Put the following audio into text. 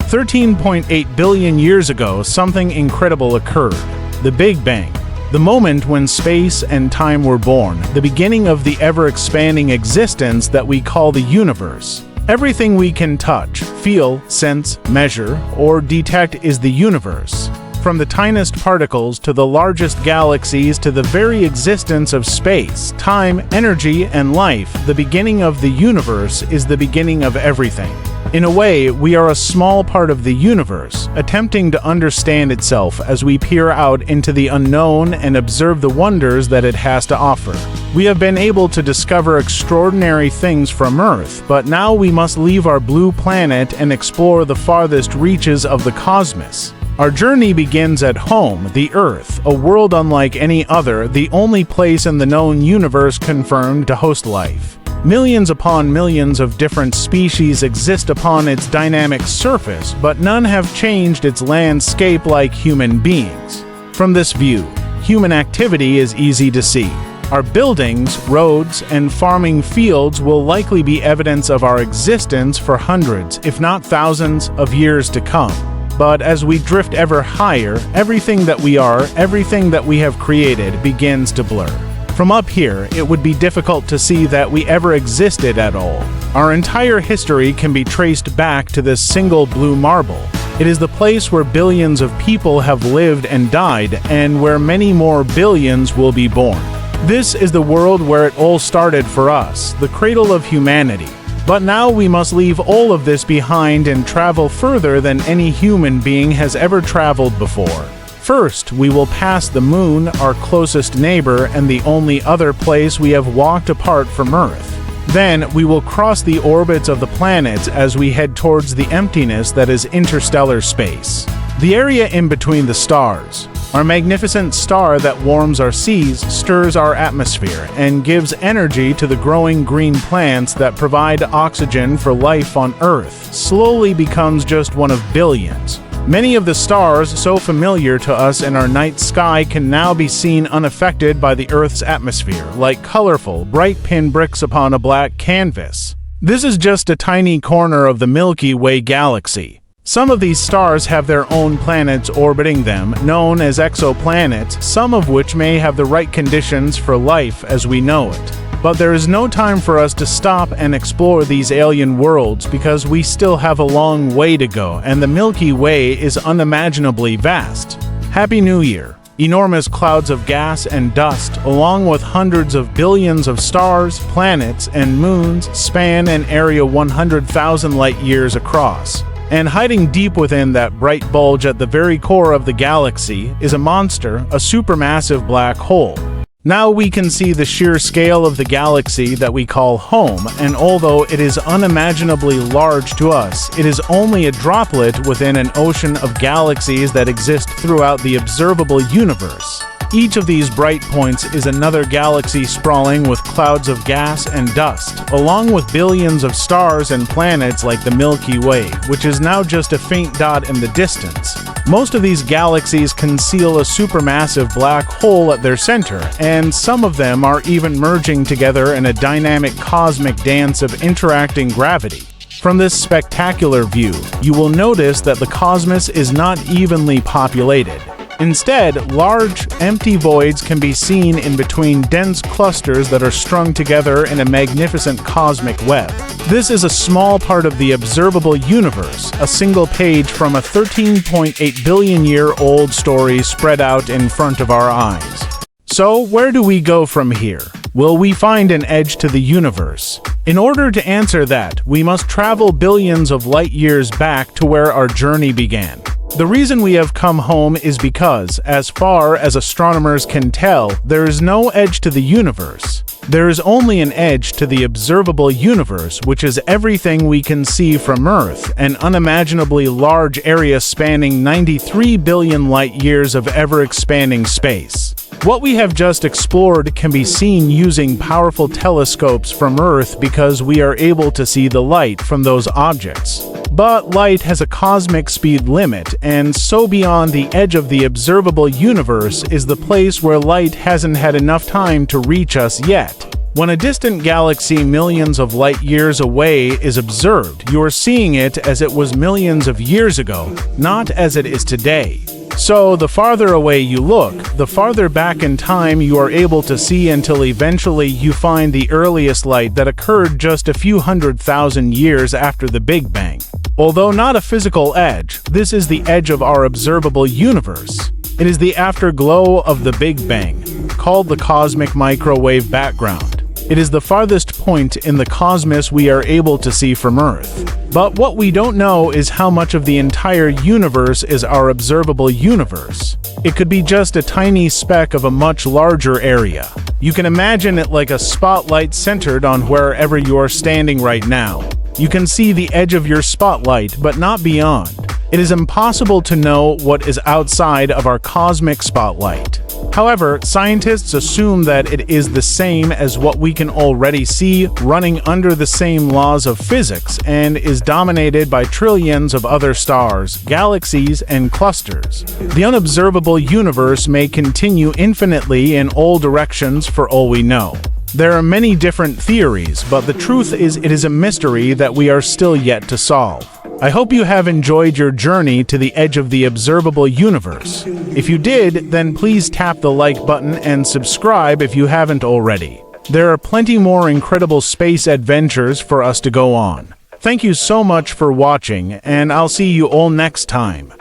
13.8 billion years ago, something incredible occurred. The Big Bang. The moment when space and time were born, the beginning of the ever-expanding existence that we call the universe. Everything we can touch, feel, sense, measure, or detect is the universe. From the tiniest particles to the largest galaxies to the very existence of space, time, energy, and life, the beginning of the universe is the beginning of everything. In a way, we are a small part of the universe, attempting to understand itself as we peer out into the unknown and observe the wonders that it has to offer. We have been able to discover extraordinary things from Earth, but now we must leave our blue planet and explore the farthest reaches of the cosmos. Our journey begins at home, the Earth, a world unlike any other, the only place in the known universe confirmed to host life. Millions upon millions of different species exist upon its dynamic surface, but none have changed its landscape like human beings. From this view, human activity is easy to see. Our buildings, roads, and farming fields will likely be evidence of our existence for hundreds, if not thousands, of years to come. But as we drift ever higher, everything that we are, everything that we have created, begins to blur. From up here, it would be difficult to see that we ever existed at all. Our entire history can be traced back to this single blue marble. It is the place where billions of people have lived and died, and where many more billions will be born. This is the world where it all started for us, the cradle of humanity. But now we must leave all of this behind and travel further than any human being has ever traveled before. First, we will pass the moon, our closest neighbor and the only other place we have walked apart from Earth. Then, we will cross the orbits of the planets as we head towards the emptiness that is interstellar space. The area in between the stars. Our magnificent star that warms our seas, stirs our atmosphere, and gives energy to the growing green plants that provide oxygen for life on Earth, slowly becomes just one of billions. Many of the stars so familiar to us in our night sky can now be seen unaffected by the Earth's atmosphere, like colorful, bright pinpricks upon a black canvas. This is just a tiny corner of the Milky Way galaxy. Some of these stars have their own planets orbiting them, known as exoplanets, some of which may have the right conditions for life as we know it. But there is no time for us to stop and explore these alien worlds because we still have a long way to go and the Milky Way is unimaginably vast. Happy New Year! Enormous clouds of gas and dust, along with hundreds of billions of stars, planets, and moons, span an area 100,000 light-years across. And hiding deep within that bright bulge at the very core of the galaxy is a monster, a supermassive black hole. Now we can see the sheer scale of the galaxy that we call home, and although it is unimaginably large to us, it is only a droplet within an ocean of galaxies that exist throughout the observable universe. Each of these bright points is another galaxy sprawling with clouds of gas and dust, along with billions of stars and planets like the Milky Way, which is now just a faint dot in the distance. Most of these galaxies conceal a supermassive black hole at their center, and some of them are even merging together in a dynamic cosmic dance of interacting gravity. From this spectacular view, you will notice that the cosmos is not evenly populated. Instead, large, empty voids can be seen in between dense clusters that are strung together in a magnificent cosmic web. This is a small part of the observable universe, a single page from a 13.8 billion-year-old story spread out in front of our eyes. So, where do we go from here? Will we find an edge to the universe? In order to answer that, we must travel billions of light-years back to where our journey began. The reason we have come home is because, as far as astronomers can tell, there is no edge to the universe. There is only an edge to the observable universe, which is everything we can see from Earth, an unimaginably large area spanning 93 billion light-years of ever-expanding space. What we have just explored can be seen using powerful telescopes from Earth because we are able to see the light from those objects. But light has a cosmic speed limit, and so beyond the edge of the observable universe is the place where light hasn't had enough time to reach us yet. When a distant galaxy millions of light years away is observed, you are seeing it as it was millions of years ago, not as it is today. So, the farther away you look, the farther back in time you are able to see until eventually you find the earliest light that occurred just a few 100,000 years after the Big Bang. Although not a physical edge, this is the edge of our observable universe. It is the afterglow of the Big Bang, called the cosmic microwave background. It is the farthest point in the cosmos we are able to see from Earth. But what we don't know is how much of the entire universe is our observable universe. It could be just a tiny speck of a much larger area. You can imagine it like a spotlight centered on wherever you are standing right now. You can see the edge of your spotlight, but not beyond. It is impossible to know what is outside of our cosmic spotlight. However, scientists assume that it is the same as what we can already see, running under the same laws of physics, and is dominated by trillions of other stars, galaxies, and clusters. The unobservable universe may continue infinitely in all directions for all we know. There are many different theories, but the truth is it is a mystery that we are still yet to solve. I hope you have enjoyed your journey to the edge of the observable universe. If you did, then please tap the like button and subscribe if you haven't already. There are plenty more incredible space adventures for us to go on. Thank you so much for watching, and I'll see you all next time.